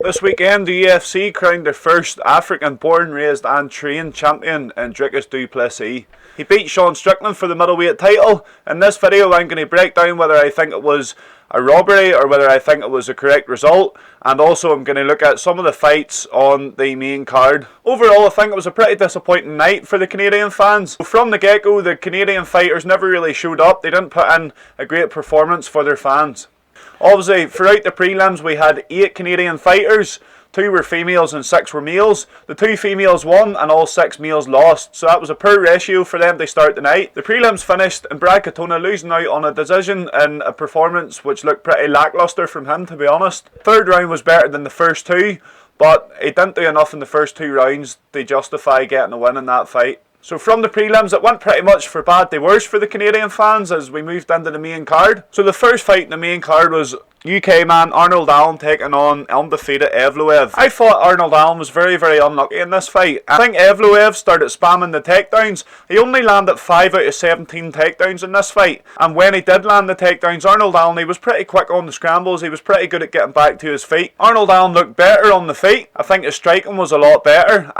This weekend, the UFC crowned their first African-born, raised and trained champion in Dricus Du Plesis. He beat Sean Strickland for the middleweight title. In this video, I'm going to break down whether I think it was a robbery or whether I think it was a correct result, and also I'm going to look at some of the fights on the main card. Overall, I think it was a pretty disappointing night for the Canadian fans. From the get-go, the Canadian fighters never really showed up. They didn't put in a great performance for their fans. Obviously, throughout the prelims, we had 8 Canadian fighters. 2 were females and 6 were males. The 2 females won and all 6 males lost, so that was a poor ratio for them to start the night. The prelims finished in Brad Katona losing out on a decision in a performance which looked pretty lacklustre from him, to be honest. Third round was better than the first 2, but he didn't do enough in the first 2 rounds to justify getting a win in that fight. So from the prelims, it went pretty much for bad to worse for the Canadian fans as we moved into the main card. So the first fight in the main card was UK man Arnold Allen taking on undefeated Evloev. I thought Arnold Allen was very unlucky in this fight. I think Evloev started spamming the takedowns. He only landed 5 out of 17 takedowns in this fight. And when he did land the takedowns, Arnold Allen, he was pretty quick on the scrambles. He was pretty good at getting back to his feet. Arnold Allen looked better on the feet. I think his striking was a lot better.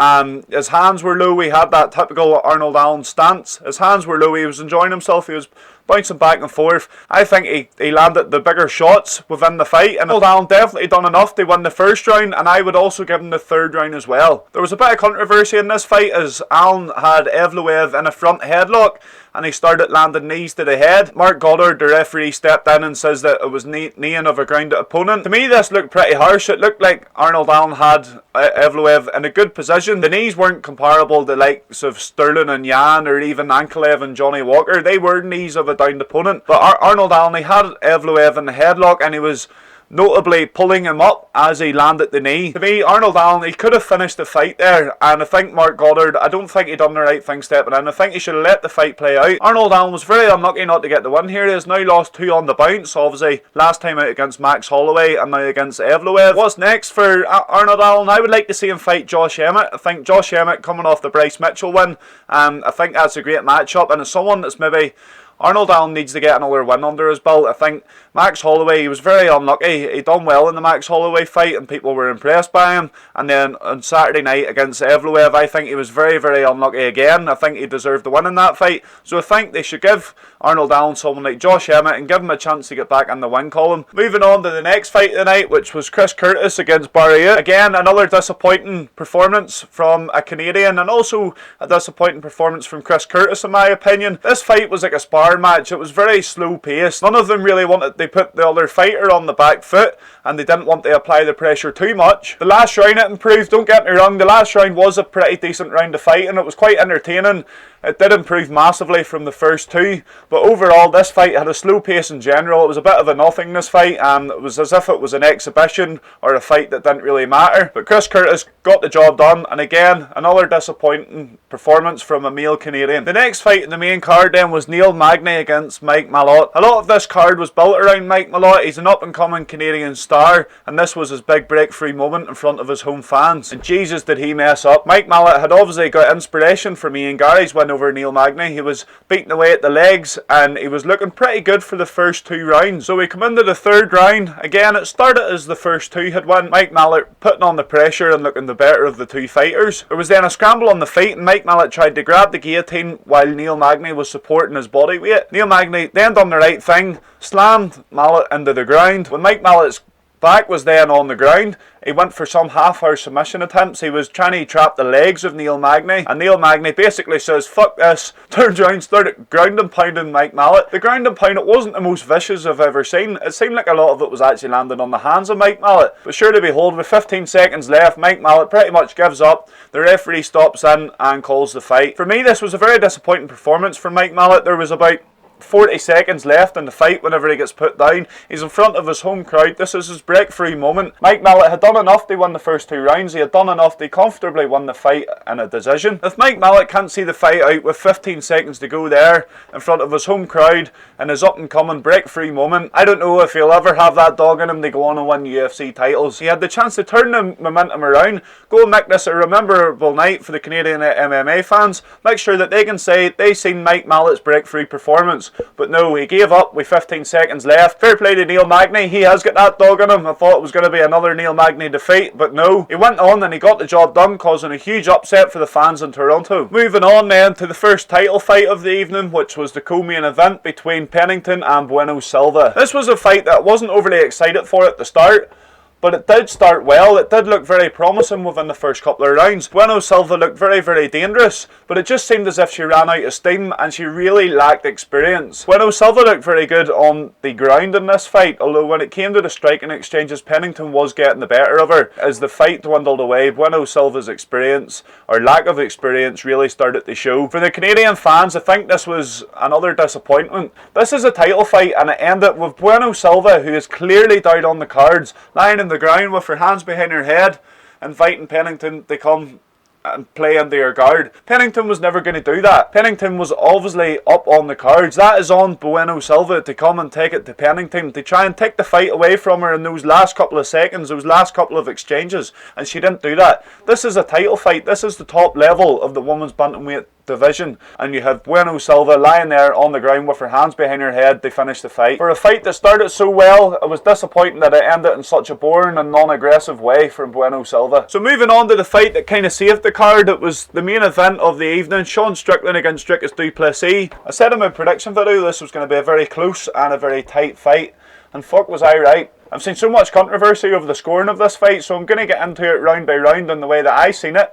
His hands were low. He had that typical Arnold Allen stance. His hands were low. He was enjoying himself. He was bouncing back and forth. I think he landed the bigger shots within the fight, and Arnold Allen definitely done enough to win the first round, and I would also give him the third round as well. There was a bit of controversy in this fight as Allen had Evloev in a front headlock and he started landing knees to the head. Mark Goddard, the referee, stepped in and says that it was kneeing of a grounded opponent. To me, this looked pretty harsh. It looked like Arnold Allen had Evloev in a good position. The knees weren't comparable to the likes of Sterling and Yan or even Ankalev and Johnny Walker. They were knees of a downed opponent. But Arnold Allen, he had Evloev in the headlock and he was notably pulling him up as he landed the knee. To me, Arnold Allen, he could have finished the fight there, and I think Mark Goddard, I don't think he done the right thing stepping in. I think he should have let the fight play out. Arnold Allen was very unlucky not to get the win here. He has now lost 2 on the bounce, obviously last time out against Max Holloway and now against Evloev. What's next for Arnold Allen? I would like to see him fight Josh Emmett. I think Josh Emmett coming off the Bryce Mitchell win, I think that's a great matchup, and as someone that's maybe Arnold Allen needs to get another win under his belt. I think Max Holloway, he was very unlucky. He done well in the Max Holloway fight and people were impressed by him. And then on Saturday night against Evloev, I think he was very unlucky again. I think he deserved the win in that fight. So I think they should give Arnold Allen someone like Josh Emmett and give him a chance to get back in the win column. Moving on to the next fight of the night, which was Chris Curtis against Barrier. Again, another disappointing performance from a Canadian and also a disappointing performance from Chris Curtis in my opinion. This fight was like a sparring match. It was very slow paced. None of them really wanted to put the other fighter on the back foot and they didn't want to apply the pressure too much. The last round it improved, don't get me wrong, the last round was a pretty decent round of fight and it was quite entertaining. It did improve massively from the first 2, but overall this fight had a slow pace in general. It was a bit of a nothingness fight and it was as if it was an exhibition or a fight that didn't really matter. But Chris Curtis got the job done, and again, another disappointing performance from a male Canadian. The next fight in the main card then was Neil Magny against Mike Malott. A lot of this card was built around Mike Malott. He's an up and coming Canadian star and this was his big breakthrough moment in front of his home fans. And Jesus did he mess up. Mike Malott had obviously got inspiration from Ian Gary's win over Neil Magny. He was beating away at the legs and he was looking pretty good for the first 2 rounds. So we come into the third round. Again, it started as the first 2 had won. Mike Malott putting on the pressure and looking the better of the 2 fighters. There was then a scramble on the feet and Mike Malott tried to grab the guillotine while Neil Magny was supporting his body weight. Neil Magny then done the right thing, slammed Malott into the ground. When Mike Mallott's back was then on the ground, he went for some half-hour submission attempts. He was trying to trap the legs of Neil Magny, and Neil Magny basically says, fuck this, turned around, started ground and pounding Mike Malott. The ground and pound, it wasn't the most vicious I've ever seen. It seemed like a lot of it was actually landing on the hands of Mike Malott. But sure to behold, with 15 seconds left, Mike Malott pretty much gives up. The referee stops in and calls the fight. For me, this was a very disappointing performance for Mike Malott. There was about 40 seconds left in the fight whenever he gets put down. He's in front of his home crowd. This is his breakthrough moment. Mike Malott had done enough to win the first 2 rounds. He had done enough to comfortably win the fight in a decision. If Mike Malott can't see the fight out with 15 seconds to go there in front of his home crowd in his up and coming breakthrough moment, I don't know if he'll ever have that dog in him to go on and win UFC titles. He had the chance to turn the momentum around, go and make this a rememberable night for the Canadian MMA fans. Make sure that they can say they seen Mike Malott's breakthrough performance. seconds. But no, he gave up with 15 seconds left. Fair play to Neil Magny. He has got that dog in him. I thought it was going to be another Neil Magny defeat, but no. He went on and he got the job done, causing a huge upset for the fans in Toronto. Moving on then to the first title fight of the evening, which was the co-main event between Pennington and Bueno Silva. This was a fight that I wasn't overly excited for at the start, but it did start well. It did look very promising within the first couple of rounds. Bueno Silva looked very, very dangerous, but it just seemed as if she ran out of steam and she really lacked experience. Bueno Silva looked very good on the ground in this fight, although when it came to the striking exchanges, Pennington was getting the better of her. As the fight dwindled away, Bueno Silva's experience, or lack of experience, really started to show. For the Canadian fans, I think this was another disappointment. This is a title fight and it ended with Bueno Silva, who is clearly down on the cards, lying in the ground with her hands behind her head, inviting Pennington to come and play under her guard. Pennington was never going to do that. Pennington was obviously up on the cards. That is on Bueno Silva to come and take it to Pennington, to try and take the fight away from her in those last couple of seconds, those last couple of exchanges, and she didn't do that. This is a title fight. This is the top level of the women's bantamweight division, and you have Bueno Silva lying there on the ground with her hands behind her head to finish the fight. For a fight that started so well, it was disappointing that it ended in such a boring and non-aggressive way from Bueno Silva. So moving on to the fight that kind of saved the card, it was the main event of the evening, Sean Strickland against Dricus Du Plesis. I said in my prediction video this was going to be a very close and a very tight fight, and fuck was I right. I've seen so much controversy over the scoring of this fight, so I'm going to get into it round by round in the way that I seen it.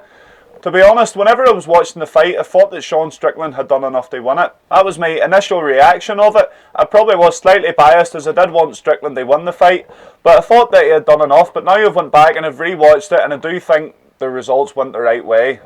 To be honest, whenever I was watching the fight, I thought that Sean Strickland had done enough to win it. That was my initial reaction of it. I probably was slightly biased as I did want Strickland to win the fight, but I thought that he had done enough. But now I've went back and I've rewatched it, and I do think the results went the right way.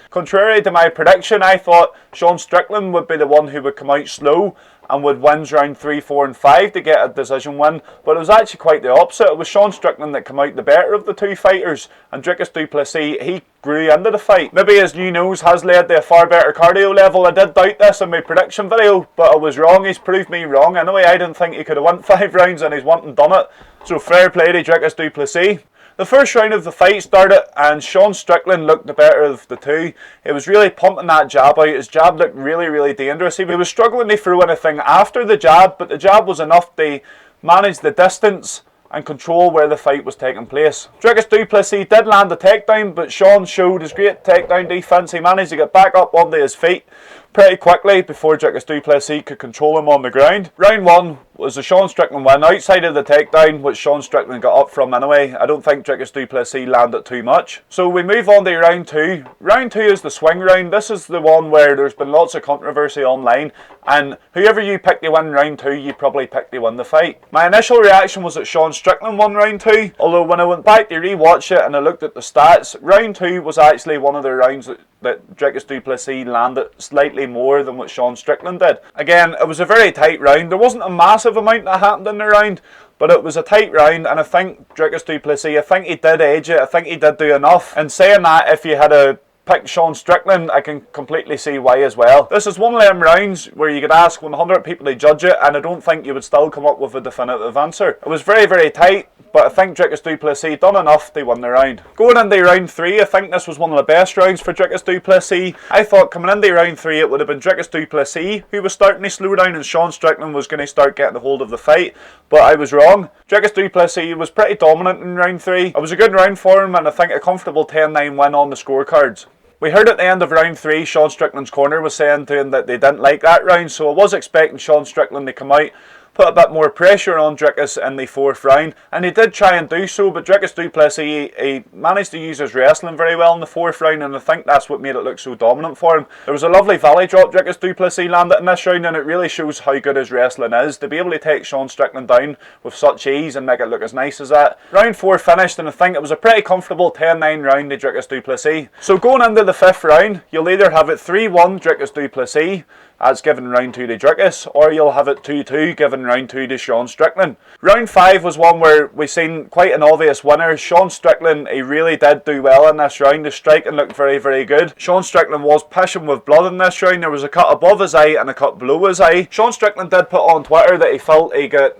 Contrary to my prediction, I thought Sean Strickland would be the one who would come out slow and would win round 3, 4 and 5 to get a decision win, but it was actually quite the opposite. It was Sean Strickland that came out the better of the two fighters, and Dricus Du Plesis, he grew into the fight. Maybe his new nose has led to a far better cardio level. I did doubt this in my prediction video, but I was wrong. He's proved me wrong. Anyway, I didn't think he could have won 5 rounds, and he's went and done it. So fair play to Dricus Du Plesis. The first round of the fight started and Sean Strickland looked the better of the two. He was really pumping that jab out. His jab looked really, really dangerous. He was struggling to throw anything after the jab, but the jab was enough to manage the distance and control where the fight was taking place. Dricus Du Plesis did land a takedown, but Sean showed his great takedown defense. He managed to get back up onto his feet pretty quickly before Dricus Du Plesis could control him on the ground. Round 1 was a Sean Strickland win outside of the takedown, which Sean Strickland got up from anyway. I don't think Dricus Du Plesis landed too much. So we move on to round 2. Round 2 is the swing round. This is the one where there's been lots of controversy online, and whoever you pick to win round 2, you probably pick to win the fight. My initial reaction was that Sean Strickland won round 2, although when I went back to rewatch it and I looked at the stats, round 2 was actually one of the rounds that Dricus Du Plesis landed slightly more than what Sean Strickland did. Again, it was a very tight round. There wasn't a massive amount that happened in the round, but it was a tight round, and I think Dricus Du Plesis, I think he did edge it. I think he did do enough. And saying that, if you had a pick Sean Strickland, I can completely see why as well. This is one of them rounds where you could ask 100 people to judge it, and I don't think you would still come up with a definitive answer. It was very, very tight, but I think Dricus Du Plesis done enough to win the round. Going into round 3, I think this was one of the best rounds for Dricus Du Plesis. I thought coming into round 3 it would have been Dricus Du Plesis who was starting to slow down and Sean Strickland was going to start getting a hold of the fight, but I was wrong. Dricus Du Plesis was pretty dominant in round 3. It was a good round for him, and I think a comfortable 10-9 win on the scorecards. We heard at the end of round 3, Sean Strickland's corner was saying to him that they didn't like that round, so I was expecting Sean Strickland to come out, put a bit more pressure on Dricus in the 4th round, and he did try and do so, but Dricus Du Plesis, he managed to use his wrestling very well in the 4th round, and I think that's what made it look so dominant for him. There was a lovely volley drop Dricus Du Plesis landed in this round, and it really shows how good his wrestling is, to be able to take Sean Strickland down with such ease and make it look as nice as that. Round 4 finished, and I think it was a pretty comfortable 10-9 round to Dricus Du Plesis. So going into the 5th round, you'll either have it 3-1 Dricus Du Plesis, as given round 2 to Dricus, or you'll have it 2-2 given round 2 to Sean Strickland. Round 5 was one where we seen quite an obvious winner. Sean Strickland, he really did do well in this round. The striking looked very, very good. Sean Strickland was pissing with blood in this round. There was a cut above his eye and a cut below his eye. Sean Strickland did put on Twitter that he felt he got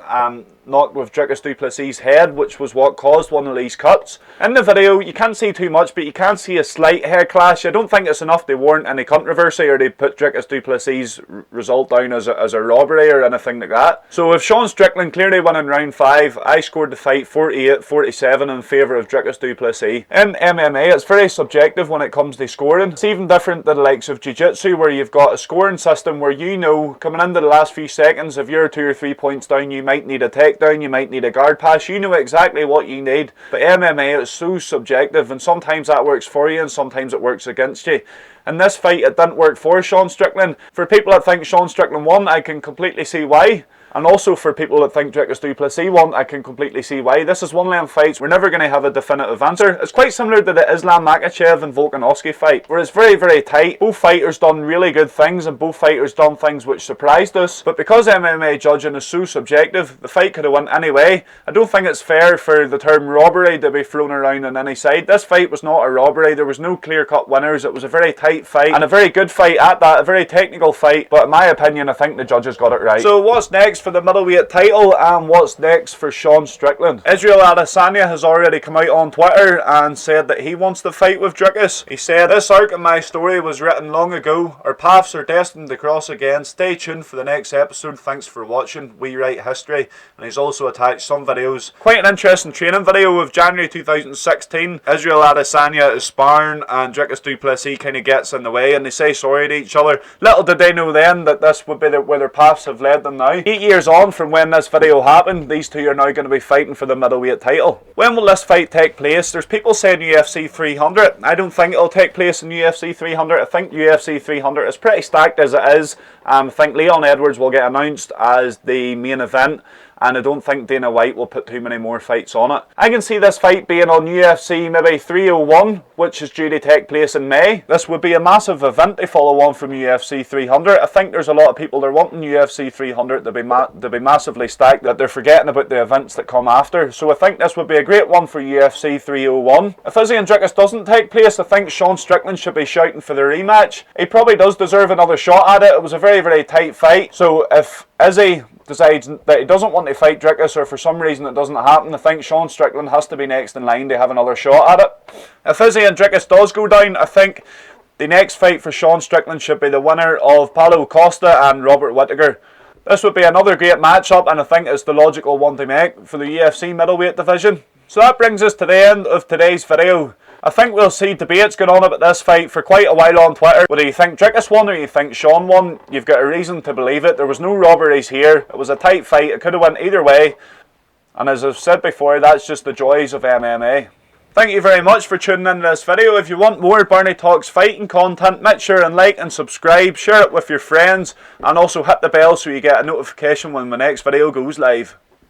knocked with Dricus Du Plesis' head, which was what caused one of these cuts. In the video, you can't see too much, but you can see a slight head clash. I don't think it's enough to warrant any controversy or to put Dricus Du Plesis' result down as a robbery or anything like that. So with Sean Strickland clearly winning round 5, I scored the fight 48-47 in favour of Dricus Du Plesis. In MMA, it's very subjective when it comes to scoring. It's even different to the likes of Jiu-Jitsu, where you've got a scoring system where you know, coming into the last few seconds, if you're 2 or 3 points down, you might need a takedown, you might need a guard pass, you know exactly what you need. But MMA is so subjective, and sometimes that works for you and sometimes it works against you. In this fight, it didn't work for Sean Strickland. For people that think Sean Strickland won, I can completely see why. And also for people that think Dricus Du Plesis won, I can completely see why. This is one of them fights we're never going to have a definitive answer. It's quite similar to the Islam Makhachev and Volkanovski fight, where it's very, very tight. Both fighters done really good things, and both fighters done things which surprised us. But because MMA judging is so subjective, the fight could have won anyway. I don't think it's fair for the term robbery to be thrown around on any side. This fight was not a robbery. There was no clear-cut winners. It was a very tight fight, and a very good fight at that, a very technical fight. But in my opinion, I think the judges got it right. So what's next for the middleweight title, and what's next for Sean Strickland? Israel Adesanya has already come out on Twitter and said that he wants to fight with Dricus. He said, "This arc of my story was written long ago. Our paths are destined to cross again. Stay tuned for the next episode. Thanks for watching. We write history." And he's also attached some videos. Quite an interesting training video of January 2016. Israel Adesanya is sparring and Dricus Du Plesis kind of gets in the way and they say sorry to each other. Little did they know then that this would be where their paths have led them now. 8 years on from when this video happened, these two are now going to be fighting for the middleweight title. When will this fight take place? There's people saying UFC 300. I don't think it'll take place in UFC 300. I think UFC 300 is pretty stacked as it is. I think Leon Edwards will get announced as the main event, and I don't think Dana White will put too many more fights on it. I can see this fight being on UFC maybe 301, which is due to take place in May. This would be a massive event to follow on from UFC 300. I think there's a lot of people that are wanting UFC 300 to be massively stacked, that they're forgetting about the events that come after. So I think this would be a great one for UFC 301. If Izzy and Dricus doesn't take place, I think Sean Strickland should be shouting for the rematch. He probably does deserve another shot at it. It was a very, very tight fight. So if Izzy decides that he doesn't want to fight Dricus, or for some reason it doesn't happen, I think Sean Strickland has to be next in line to have another shot at it. If Izzy and Dricus does go down, I think the next fight for Sean Strickland should be the winner of Paulo Costa and Robert Whittaker. This would be another great matchup, and I think it's the logical one to make for the UFC middleweight division. So that brings us to the end of today's video. I think we'll see debates going on about this fight for quite a while on Twitter. Whether you think Dricus won or you think Sean won, you've got a reason to believe it. There was no robberies here. It was a tight fight. It could have went either way. And as I've said before, that's just the joys of MMA. Thank you very much for tuning in to this video. If you want more Barney Talks fighting content, make sure and like and subscribe, share it with your friends, and also hit the bell so you get a notification when my next video goes live.